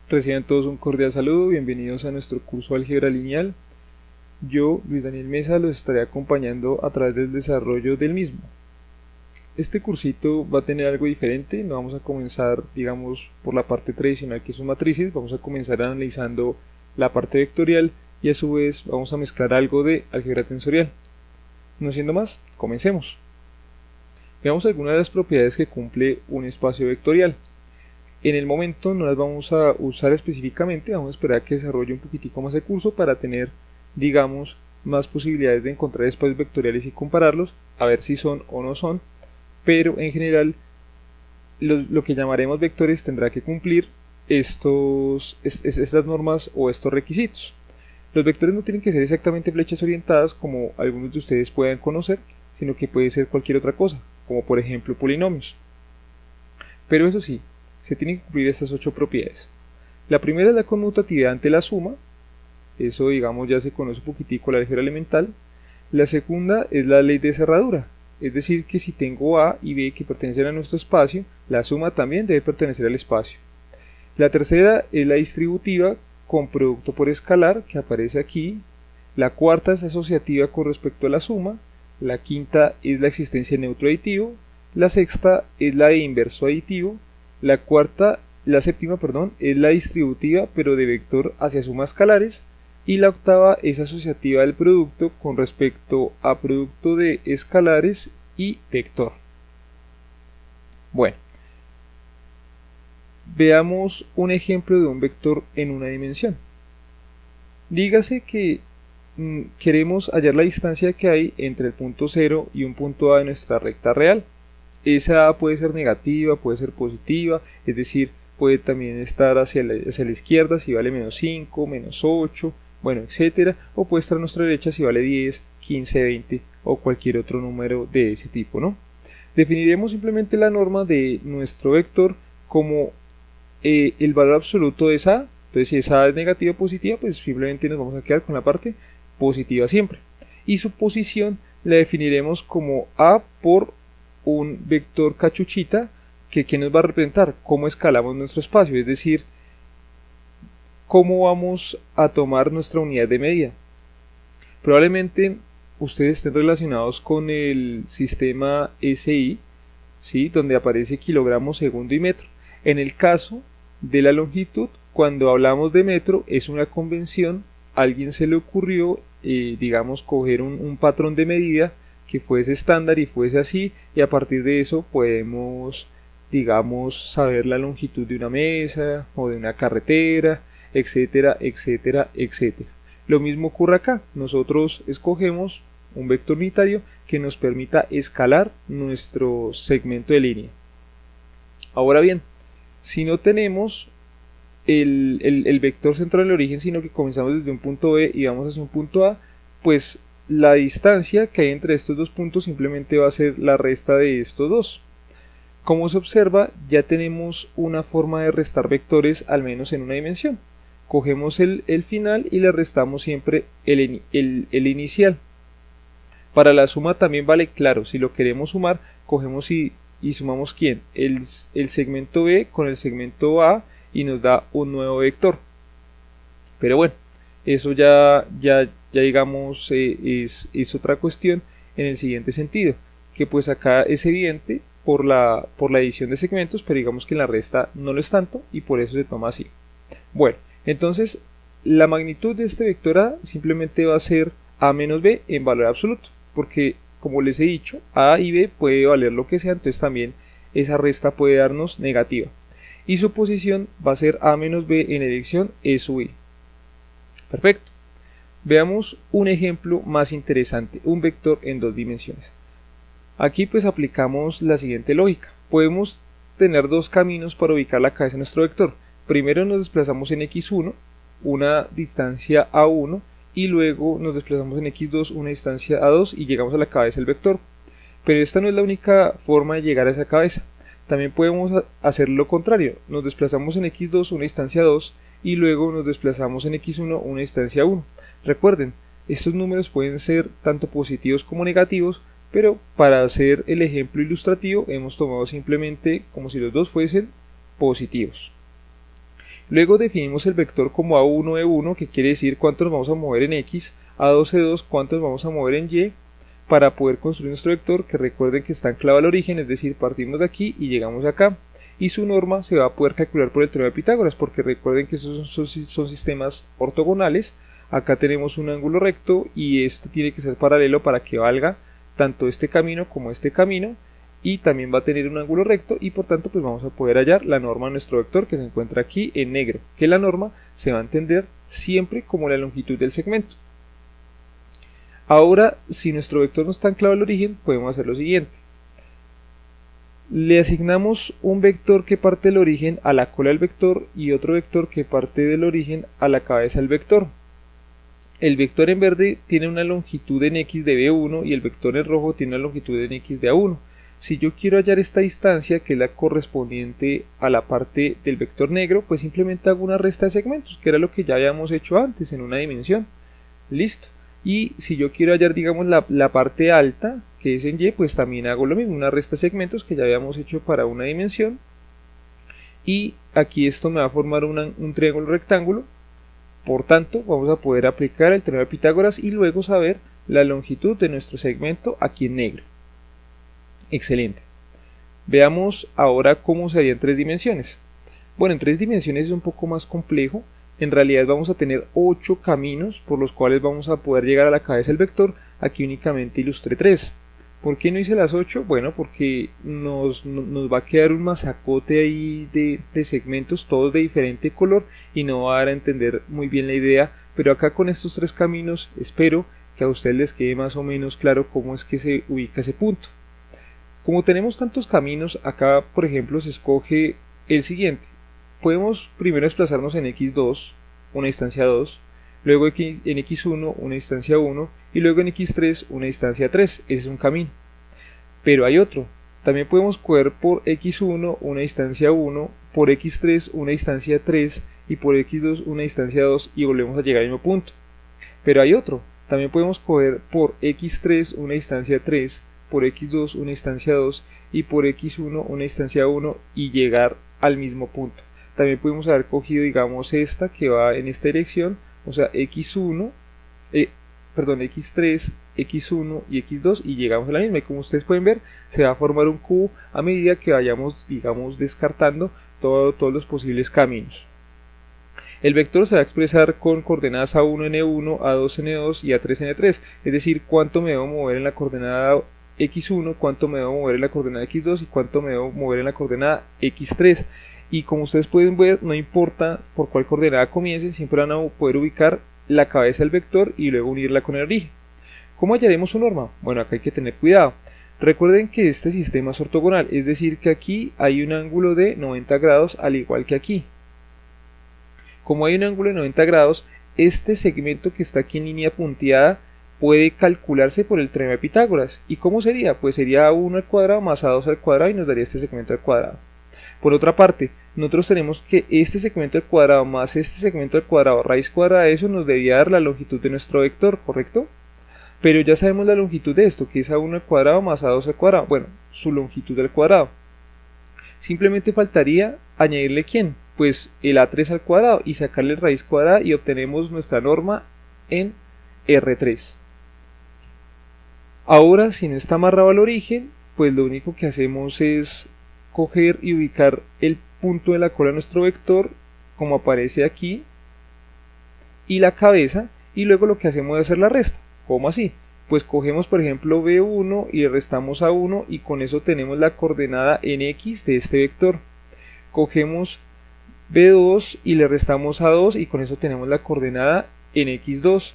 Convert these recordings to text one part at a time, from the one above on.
Reciban todos un cordial saludo, bienvenidos a nuestro curso de álgebra lineal. Yo, Luis Daniel Mesa, los estaré acompañando a través del desarrollo del mismo. Este cursito va a tener algo diferente, no vamos a comenzar, digamos, por la parte tradicional que son matrices, vamos a comenzar analizando la parte vectorial y a su vez vamos a mezclar algo de álgebra tensorial. No siendo más, comencemos. Veamos algunas de las propiedades que cumple un espacio vectorial. En el momento no las vamos a usar específicamente, vamos a esperar a que desarrolle un poquitico más el curso para tener, digamos, más posibilidades de encontrar espacios vectoriales y compararlos, a ver si son o no son, pero en general lo que llamaremos vectores tendrá que cumplir estas normas o estos requisitos. Los vectores no tienen que ser exactamente flechas orientadas como algunos de ustedes puedan conocer, sino que puede ser cualquier otra cosa, como por ejemplo polinomios. Pero eso sí, se tienen que cumplir estas 8 propiedades. La primera es la conmutatividad ante la suma, eso digamos ya se conoce un poquitico la álgebra elemental. La segunda es la ley de cerradura, es decir que si tengo A y B que pertenecen a nuestro espacio, la suma también debe pertenecer al espacio. La tercera es la distributiva con producto por escalar que aparece aquí. La cuarta es asociativa con respecto a la suma. La quinta es la existencia de neutro aditivo. La sexta es la de inverso aditivo. La séptima, es la distributiva pero de vector hacia sumas escalares, y la octava es asociativa del producto con respecto a producto de escalares y vector. Bueno, veamos un ejemplo de un vector en una dimensión. Dígase que queremos hallar la distancia que hay entre el punto 0 y un punto A de nuestra recta real. Esa A puede ser negativa, puede ser positiva, es decir, puede también estar hacia la izquierda si vale menos 5, menos 8, bueno, etcétera, o puede estar a nuestra derecha si vale 10, 15, 20 o cualquier otro número de ese tipo, ¿no? Definiremos simplemente la norma de nuestro vector como el valor absoluto de esa A. Entonces, si esa A es negativa o positiva, pues simplemente nos vamos a quedar con la parte positiva siempre. Y su posición la definiremos como A por un vector cachuchita que nos va a representar cómo escalamos nuestro espacio, es decir, cómo vamos a tomar nuestra unidad de medida. Probablemente ustedes estén relacionados con el sistema SI, ¿sí? Donde aparece kilogramo, segundo y metro. En el caso de la longitud, cuando hablamos de metro, es una convención, a alguien se le ocurrió, digamos, coger un patrón de medida que fuese estándar y fuese así, y a partir de eso podemos, digamos, saber la longitud de una mesa o de una carretera, etcétera, etcétera, etcétera. Lo mismo ocurre acá, nosotros escogemos un vector unitario que nos permita escalar nuestro segmento de línea. Ahora bien, si no tenemos el vector central en el origen, sino que comenzamos desde un punto B y vamos hacia un punto A, pues la distancia que hay entre estos dos puntos simplemente va a ser la resta de estos dos. Como se observa, ya tenemos una forma de restar vectores al menos en una dimensión. Cogemos el final y le restamos siempre el inicial. Para la suma también vale, claro, si lo queremos sumar, cogemos y sumamos ¿quién? El segmento B con el segmento A y nos da un nuevo vector. Pero bueno, eso ya digamos es otra cuestión en el siguiente sentido, que pues acá es evidente por la edición de segmentos, pero digamos que en la resta no lo es tanto y por eso se toma así. Bueno, entonces la magnitud de este vector A simplemente va a ser A menos B en valor absoluto, porque como les he dicho, A y B puede valer lo que sea, entonces también esa resta puede darnos negativa. Y su posición va a ser A menos B en la dirección E sub I. Perfecto. Veamos un ejemplo más interesante, un vector en dos dimensiones. Aquí pues aplicamos la siguiente lógica. Podemos tener dos caminos para ubicar la cabeza de nuestro vector. Primero nos desplazamos en x1, una distancia a1, y luego nos desplazamos en x2, una distancia a2, y llegamos a la cabeza del vector. Pero esta no es la única forma de llegar a esa cabeza. También podemos hacer lo contrario. Nos desplazamos en x2, una distancia a2, y luego nos desplazamos en x1, una distancia a1. Recuerden, estos números pueden ser tanto positivos como negativos, pero para hacer el ejemplo ilustrativo hemos tomado simplemente como si los dos fuesen positivos. Luego definimos el vector como A1, E1, que quiere decir cuánto nos vamos a mover en X, A2, E2, cuánto nos vamos a mover en Y, para poder construir nuestro vector, que recuerden que está anclado al origen, es decir, partimos de aquí y llegamos acá. Y su norma se va a poder calcular por el teorema de Pitágoras, porque recuerden que estos son sistemas ortogonales. Acá tenemos un ángulo recto y este tiene que ser paralelo para que valga tanto este camino como este camino, y también va a tener un ángulo recto, y por tanto pues vamos a poder hallar la norma de nuestro vector, que se encuentra aquí en negro, que la norma se va a entender siempre como la longitud del segmento. Ahora, si nuestro vector no está anclado al origen, podemos hacer lo siguiente. Le asignamos un vector que parte del origen a la cola del vector y otro vector que parte del origen a la cabeza del vector. El vector en verde tiene una longitud en x de b1 y el vector en rojo tiene una longitud en x de a1. Si yo quiero hallar esta distancia, que es la correspondiente a la parte del vector negro, pues simplemente hago una resta de segmentos, que era lo que ya habíamos hecho antes en una dimensión. Listo. Y si yo quiero hallar, digamos, la parte alta, que es en Y, pues también hago lo mismo, una resta de segmentos que ya habíamos hecho para una dimensión. Y aquí esto me va a formar un triángulo rectángulo. Por tanto, vamos a poder aplicar el teorema de Pitágoras y luego saber la longitud de nuestro segmento aquí en negro. Excelente. Veamos ahora cómo sería en 3 dimensiones. Bueno, en 3 dimensiones es un poco más complejo. En realidad vamos a tener 8 caminos por los cuales vamos a poder llegar a la cabeza del vector. Aquí únicamente ilustré 3. ¿Por qué no hice las 8? Bueno, porque nos va a quedar un masacote ahí de segmentos, todos de diferente color, y no va a dar a entender muy bien la idea. Pero acá con estos 3 caminos espero que a ustedes les quede más o menos claro cómo es que se ubica ese punto. Como tenemos tantos caminos, acá por ejemplo se escoge el siguiente. Podemos primero desplazarnos en x2, una distancia 2, luego en x1, una distancia 1, y luego en x3, una distancia 3. Ese es un camino. Pero hay otro. También podemos coger por x1 una distancia 1, por x3 una distancia 3, y por x2 una distancia 2, y volvemos a llegar al mismo punto. Pero hay otro. También podemos coger por x3 una distancia 3, por x2 una distancia 2, y por x1 una distancia 1, y llegar al mismo punto. También pudimos haber cogido, digamos, esta que va en esta dirección, o sea, x3, x1 y x2, y llegamos a la misma. Y como ustedes pueden ver, se va a formar un cubo a medida que vayamos, digamos, descartando todos los posibles caminos. El vector se va a expresar con coordenadas a1 en e1, a2 en e2 y a3 en e3, es decir, cuánto me debo mover en la coordenada x1, cuánto me debo mover en la coordenada x2 y cuánto me debo mover en la coordenada x3. Y como ustedes pueden ver, no importa por cuál coordenada comiencen, siempre van a poder ubicar la cabeza del vector y luego unirla con el origen. ¿Cómo hallaremos su norma? Bueno, acá hay que tener cuidado. Recuerden que este sistema es ortogonal, es decir que aquí hay un ángulo de 90 grados al igual que aquí. Como hay un ángulo de 90 grados, este segmento que está aquí en línea punteada puede calcularse por el teorema de Pitágoras. ¿Y cómo sería? Pues sería a1 al cuadrado más a2 al cuadrado y nos daría este segmento al cuadrado. Por otra parte, nosotros tenemos que este segmento al cuadrado más este segmento al cuadrado, raíz cuadrada de eso, nos debería dar la longitud de nuestro vector, ¿correcto? Pero ya sabemos la longitud de esto, que es a1 al cuadrado más a2 al cuadrado, bueno, su longitud al cuadrado. Simplemente faltaría añadirle ¿quién? Pues el a3 al cuadrado y sacarle raíz cuadrada y obtenemos nuestra norma en R3. Ahora, si no está amarrado al origen, pues lo único que hacemos es coger y ubicar el punto de la cola de nuestro vector como aparece aquí y la cabeza, y luego lo que hacemos es hacer la resta. ¿Cómo así? Pues cogemos por ejemplo b1 y le restamos a 1 y con eso tenemos la coordenada en x de este vector. Cogemos b2 y le restamos a 2 y con eso tenemos la coordenada en x2,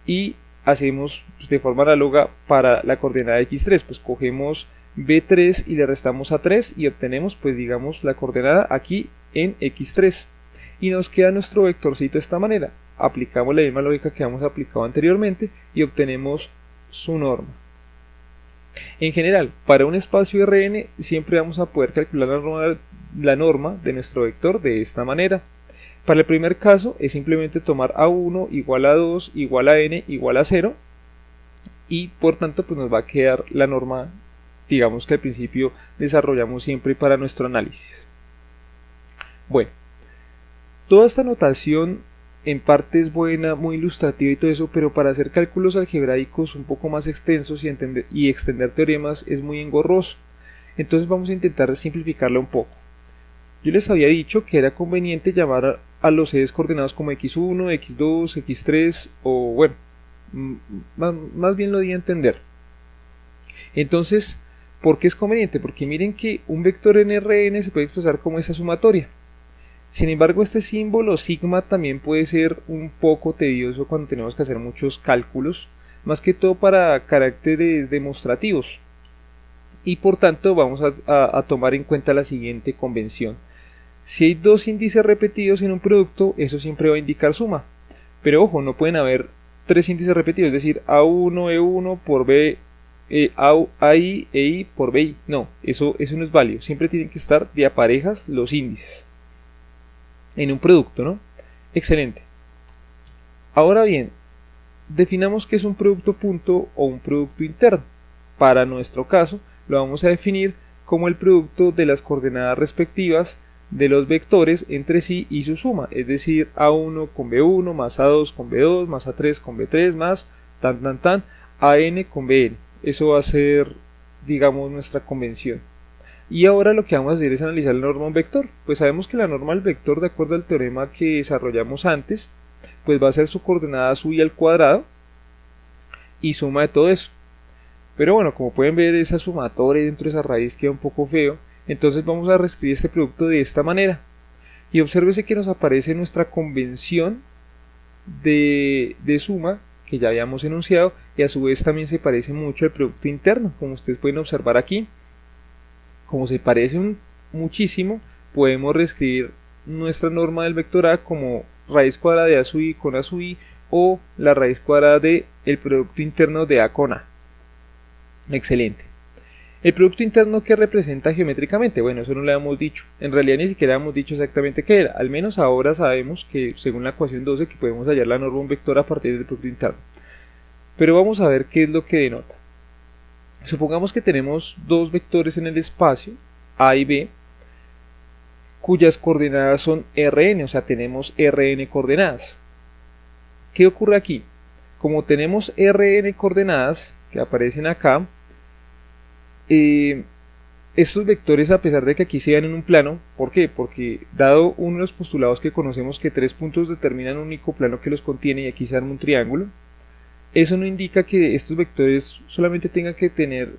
y hacemos de forma análoga para la coordenada x3, pues cogemos b3 y le restamos a 3 y obtenemos pues digamos la coordenada aquí en x3 y nos queda nuestro vectorcito de esta manera. Aplicamos la misma lógica que hemos aplicado anteriormente y obtenemos su norma. En general, para un espacio Rn siempre vamos a poder calcular la norma de nuestro vector de esta manera. Para el primer caso es simplemente tomar a1 igual a 2 igual a n igual a 0 y por tanto pues nos va a quedar la norma, digamos, que al principio desarrollamos siempre para nuestro análisis. Bueno, Toda esta notación en parte es buena, muy ilustrativa y todo eso, pero para hacer cálculos algebraicos un poco más extensos y extender teoremas es muy engorroso. Entonces vamos a intentar simplificarla un poco. Yo les había dicho que era conveniente llamar a los ejes coordenados como x1, x2, x3 o bueno, más bien lo di a entender. Entonces, ¿por qué es conveniente? Porque miren que un vector en Rn se puede expresar como esta sumatoria. Sin embargo, este símbolo sigma también puede ser un poco tedioso cuando tenemos que hacer muchos cálculos, más que todo para caracteres demostrativos. Y por tanto vamos a tomar en cuenta la siguiente convención. Si hay dos índices repetidos en un producto, eso siempre va a indicar suma. Pero ojo, no pueden haber tres índices repetidos, es decir, A1, E1 por B, AI, EI por BI. No, eso no es válido. Siempre tienen que estar de a parejas los índices en un producto, ¿no? Excelente. Ahora bien, definamos qué es un producto punto o un producto interno. Para nuestro caso, lo vamos a definir como el producto de las coordenadas respectivas de los vectores entre sí y su suma, es decir, A1 con B1 más A2 con B2 más A3 con B3 más tan AN con BN. Eso va a ser, digamos, nuestra convención. Y ahora lo que vamos a hacer es analizar la norma de un vector. Pues sabemos que la norma del vector, de acuerdo al teorema que desarrollamos antes, pues va a ser su coordenada sub i al cuadrado y suma de todo eso. Pero bueno, como pueden ver, esa sumatoria dentro de esa raíz queda un poco feo. Entonces vamos a reescribir este producto de esta manera. Y obsérvese que nos aparece nuestra convención de suma que ya habíamos enunciado, y a su vez también se parece mucho al producto interno, como ustedes pueden observar aquí. Como se parece muchísimo, podemos reescribir nuestra norma del vector A como raíz cuadrada de A sub i con A sub i, o la raíz cuadrada del producto interno de A con A. Excelente. El producto interno, ¿qué representa geométricamente? Bueno, eso no le habíamos dicho. En realidad ni siquiera habíamos dicho exactamente qué era. Al menos ahora sabemos que, según la ecuación 12, que podemos hallar la norma de un vector a partir del producto interno. Pero vamos a ver qué es lo que denota. Supongamos que tenemos dos vectores en el espacio, A y B, cuyas coordenadas son Rn, o sea, tenemos Rn coordenadas. ¿Qué ocurre aquí? Como tenemos Rn coordenadas, que aparecen acá, estos vectores, a pesar de que aquí se dan en un plano, ¿por qué? Porque dado uno de los postulados que conocemos, que tres puntos determinan un único plano que los contiene y aquí se arma un triángulo, eso no indica que estos vectores solamente tengan que tener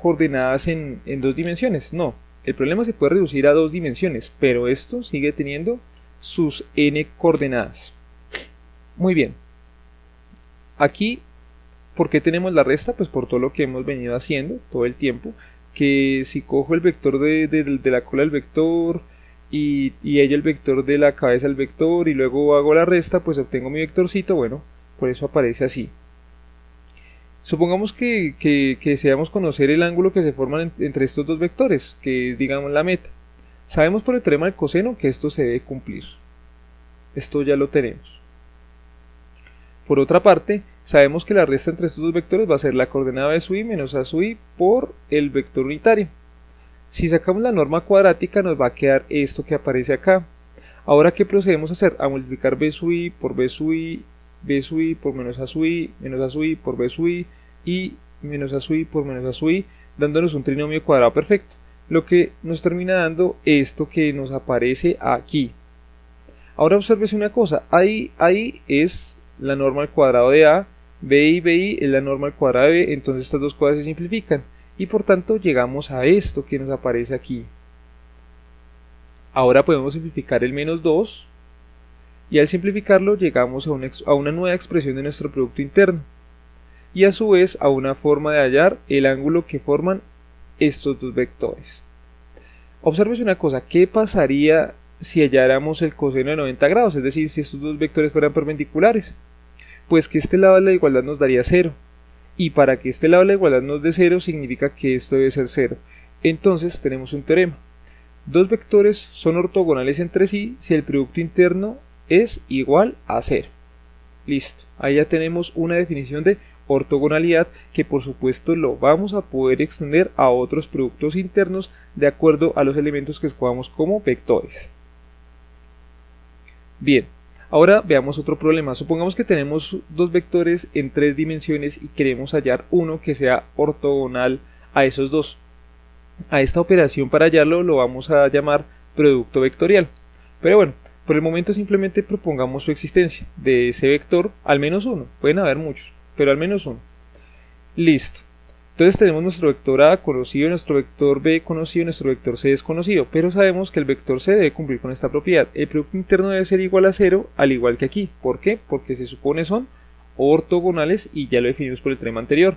coordenadas en dos dimensiones. No, el problema se puede reducir a dos dimensiones, pero esto sigue teniendo sus n coordenadas. Muy bien. Aquí, ¿por qué tenemos la resta? Pues por todo lo que hemos venido haciendo todo el tiempo, que si cojo el vector de la cola del vector y ello el vector de la cabeza del vector y luego hago la resta, pues obtengo mi vectorcito. Bueno, por eso aparece así. Supongamos que deseamos conocer el ángulo que se forma entre estos dos vectores, que es, digamos, la meta. Sabemos por el teorema del coseno que esto se debe cumplir. Esto ya lo tenemos. Por otra parte, sabemos que la resta entre estos dos vectores va a ser la coordenada b sub i menos a sub i por el vector unitario. Si sacamos la norma cuadrática nos va a quedar esto que aparece acá. Ahora, ¿qué procedemos a hacer? A multiplicar b sub i por b sub i, b sub i por menos a sub i por b sub i y menos a sub i por menos a sub i, dándonos un trinomio cuadrado perfecto, lo que nos termina dando esto que nos aparece aquí. Ahora obsérvese una cosa, ahí es la norma al cuadrado de A, BI es la norma al cuadrado de B, entonces estas dos cosas se simplifican y por tanto llegamos a esto que nos aparece aquí. Ahora podemos simplificar el menos 2 y al simplificarlo llegamos a una nueva expresión de nuestro producto interno y a su vez a una forma de hallar el ángulo que forman estos dos vectores. Observe una cosa, ¿qué pasaría si halláramos el coseno de 90 grados? Es decir, si estos dos vectores fueran perpendiculares. Pues que este lado de la igualdad nos daría 0. Y para que este lado de la igualdad nos dé 0 significa que esto debe ser 0. Entonces tenemos un teorema. Dos vectores son ortogonales entre sí si el producto interno es igual a 0. Listo. Ahí ya tenemos una definición de ortogonalidad que por supuesto lo vamos a poder extender a otros productos internos de acuerdo a los elementos que escogamos como vectores. Bien, ahora veamos otro problema. Supongamos que tenemos dos vectores en 3 dimensiones y queremos hallar uno que sea ortogonal a esos dos. A esta operación, para hallarlo, lo vamos a llamar producto vectorial. Pero bueno, por el momento simplemente propongamos su existencia de ese vector, al menos uno. Pueden haber muchos, pero al menos uno. Listo. Entonces tenemos nuestro vector A conocido, nuestro vector B conocido, nuestro vector C desconocido, pero sabemos que el vector C debe cumplir con esta propiedad. El producto interno debe ser igual a 0, al igual que aquí. ¿Por qué? Porque se supone son ortogonales y ya lo definimos por el teorema anterior.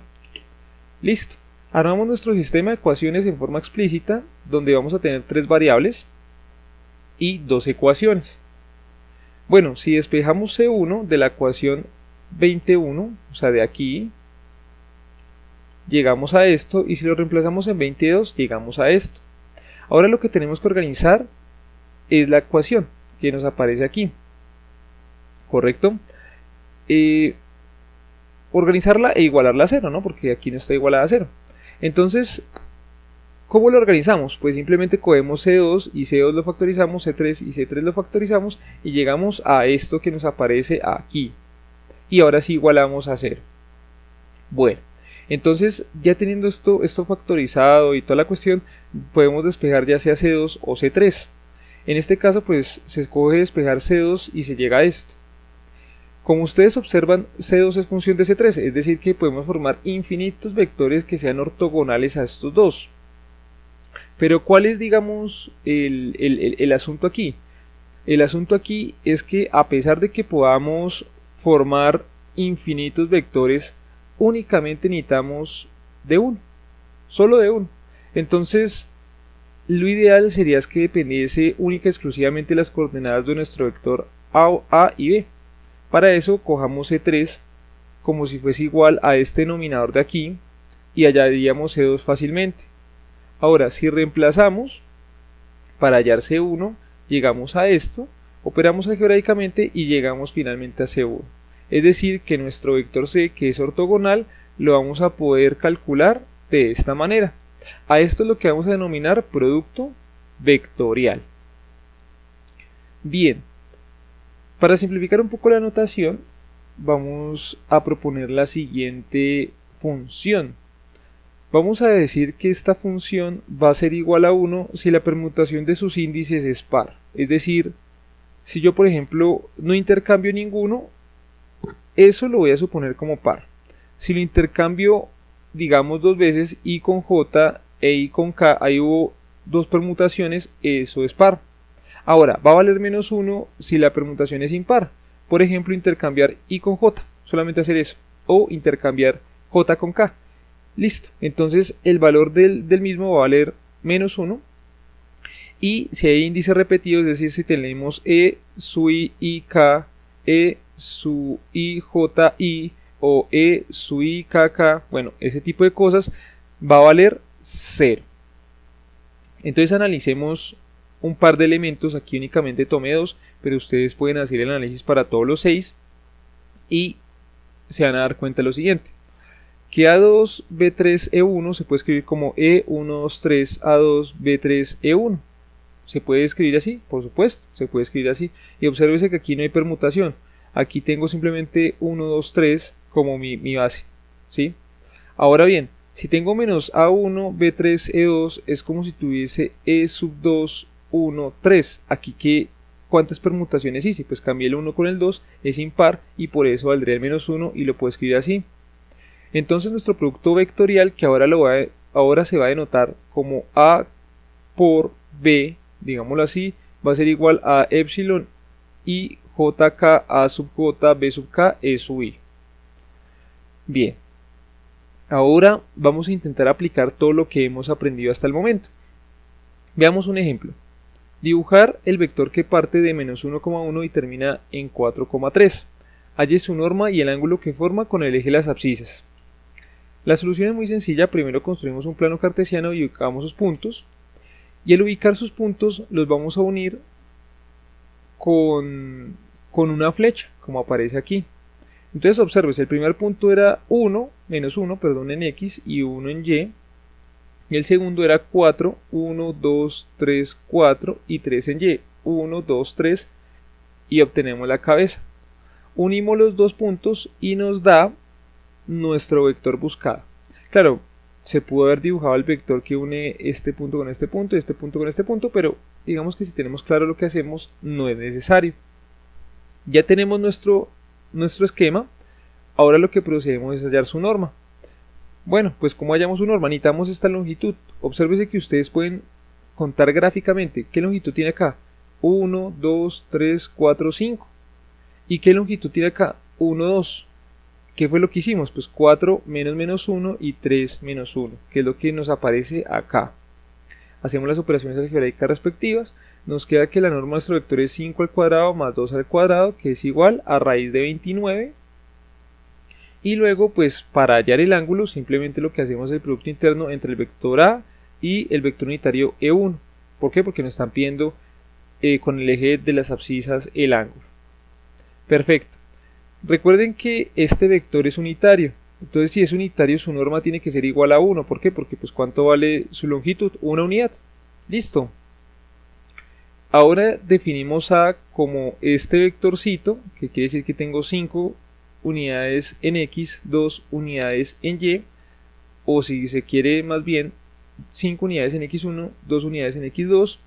Listo. Armamos nuestro sistema de ecuaciones en forma explícita, donde vamos a tener 3 variables y 2 ecuaciones. Bueno, si despejamos C1 de la ecuación 21, o sea de aquí, llegamos a esto, y si lo reemplazamos en 22 llegamos a esto. Ahora lo que tenemos que organizar es la ecuación que nos aparece aquí, ¿correcto? Organizarla e igualarla a 0, ¿no? Porque aquí no está igualada a 0. Entonces, ¿cómo lo organizamos? Pues simplemente cogemos C2 y C2 lo factorizamos, C3 y C3 lo factorizamos y llegamos a esto que nos aparece aquí. Y ahora sí igualamos a 0. Bueno. Entonces, ya teniendo esto factorizado y toda la cuestión, podemos despejar ya sea C2 o C3. En este caso, pues se escoge despejar C2 y se llega a esto. Como ustedes observan, C2 es función de C3, es decir que podemos formar infinitos vectores que sean ortogonales a estos dos. Pero ¿cuál es, digamos, el asunto aquí? El asunto aquí es que a pesar de que podamos formar infinitos vectores, únicamente necesitamos de uno, solo de uno. Entonces, lo ideal sería que dependiese única y exclusivamente de las coordenadas de nuestro vector A y B. Para eso, cojamos C3 como si fuese igual a este denominador de aquí y añadiríamos C2 fácilmente. Ahora, si reemplazamos para hallar C1, llegamos a esto, operamos algebraicamente y llegamos finalmente a C1. Es decir, que nuestro vector C, que es ortogonal, lo vamos a poder calcular de esta manera. A esto es lo que vamos a denominar producto vectorial. Bien, para simplificar un poco la notación, vamos a proponer la siguiente función. Vamos a decir que esta función va a ser igual a 1 si la permutación de sus índices es par. Es decir, si yo por ejemplo no intercambio ninguno, eso lo voy a suponer como par. Si lo intercambio, digamos, dos veces, i con j e i con k, ahí hubo dos permutaciones, eso es par. Ahora, va a valer menos 1 si la permutación es impar. Por ejemplo, intercambiar i con j, solamente hacer eso. O intercambiar j con k. Listo. Entonces, el valor del mismo va a valer menos 1. Y si hay índices repetidos, es decir, si tenemos e su i k, e su i j i o e su i k k, bueno, ese tipo de cosas, va a valer 0. Entonces analicemos un par de elementos. Aquí únicamente tomé 2, pero ustedes pueden hacer el análisis para todos los 6 y se van a dar cuenta de lo siguiente, que A2 B3 E1 se puede escribir como E123 A2 B3 E1. ¿Se puede escribir así? Por supuesto, se puede escribir así. Y obsérvese que aquí no hay permutación. Aquí tengo simplemente 1, 2, 3 como mi base, ¿sí? Ahora bien, si tengo menos A1 B3 E2 es como si tuviese E sub 2 1 3. Aquí ¿cuántas permutaciones hice? Pues cambié el 1 con el 2, es impar y por eso valdría el menos 1 y lo puedo escribir así. Entonces nuestro producto vectorial, que ahora se va a denotar como A por B, digámoslo así, va a ser igual a epsilon i jk a sub j b sub k e sub i. Bien, ahora vamos a intentar aplicar todo lo que hemos aprendido hasta el momento. Veamos un ejemplo. Dibujar el vector que parte de menos 1,1 y termina en 4,3. Halle su norma y el ángulo que forma con el eje de las abscisas. La solución es muy sencilla. Primero construimos un plano cartesiano y ubicamos sus puntos. Y al ubicar sus puntos los vamos a unir con una flecha, como aparece aquí. Entonces observes, el primer punto era 1, menos 1, perdón, en X y 1 en Y. Y el segundo era 4, 1, 2, 3, 4 y 3 en Y. 1, 2, 3 y obtenemos la cabeza. Unimos los dos puntos y nos da nuestro vector buscado. Claro, se pudo haber dibujado el vector que une este punto con este punto y este punto con este punto, pero digamos que si tenemos claro lo que hacemos, no es necesario. Ya tenemos nuestro esquema. Ahora lo que procedemos es hallar su norma. Bueno, pues como hallamos su norma, necesitamos esta longitud. Obsérvese que ustedes pueden contar gráficamente qué longitud tiene acá. 1, 2, 3, 4, 5. ¿Y qué longitud tiene acá? 1, 2. ¿Qué fue lo que hicimos? Pues 4 menos menos 1 y 3 menos 1, que es lo que nos aparece acá. Hacemos las operaciones algebraicas respectivas. Nos queda que la norma de nuestro vector es 5 al cuadrado más 2 al cuadrado, que es igual a raíz de 29. Y luego, pues para hallar el ángulo, simplemente lo que hacemos es el producto interno entre el vector A y el vector unitario E1. ¿Por qué? Porque nos están pidiendo con el eje de las abscisas el ángulo. Perfecto. Recuerden que este vector es unitario. Entonces, si es unitario, su norma tiene que ser igual a 1. ¿Por qué? Porque pues ¿cuánto vale su longitud? Una unidad. Listo. Ahora definimos A como este vectorcito, que quiere decir que tengo 5 unidades en X, 2 unidades en Y, o si se quiere más bien 5 unidades en X1, 2 unidades en X2,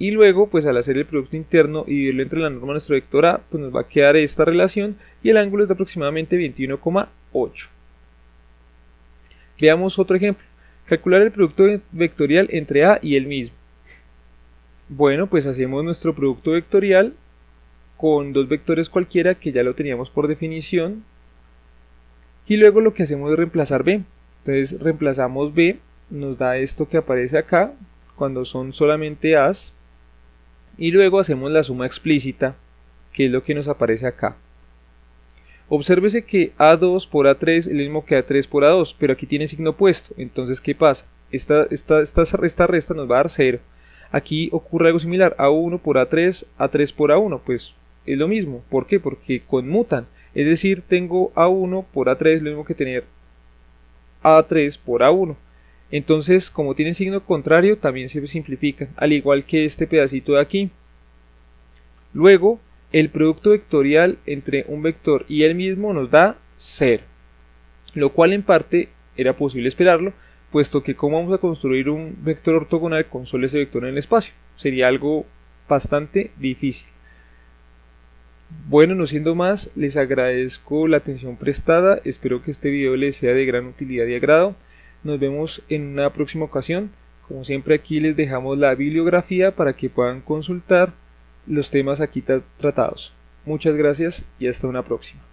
y luego pues al hacer el producto interno y dividirlo entre la norma de nuestro vector A, pues nos va a quedar esta relación y el ángulo es de aproximadamente 21,8. Veamos otro ejemplo. Calcular el producto vectorial entre A y el mismo. Bueno, pues hacemos nuestro producto vectorial con dos vectores cualquiera que ya lo teníamos por definición, y luego lo que hacemos es reemplazar B. Entonces reemplazamos B, nos da esto que aparece acá cuando son solamente A's, y luego hacemos la suma explícita, que es lo que nos aparece acá. Obsérvese que A2 por A3 es el mismo que A3 por A2, pero aquí tiene signo opuesto. Entonces, ¿qué pasa? Esta resta nos va a dar 0. Aquí ocurre algo similar, A1 por A3, A3 por A1, pues es lo mismo. ¿Por qué? Porque conmutan. Es decir, tengo A1 por A3, lo mismo que tener A3 por A1. Entonces, como tienen signo contrario, también se simplifican, al igual que este pedacito de aquí. Luego, el producto vectorial entre un vector y el mismo nos da 0, lo cual en parte era posible esperarlo, puesto que cómo vamos a construir un vector ortogonal con solo ese vector en el espacio. Sería algo bastante difícil. Bueno, no siendo más, les agradezco la atención prestada, espero que este video les sea de gran utilidad y agrado. Nos vemos en una próxima ocasión. Como siempre, aquí les dejamos la bibliografía para que puedan consultar los temas aquí tratados. Muchas gracias y hasta una próxima.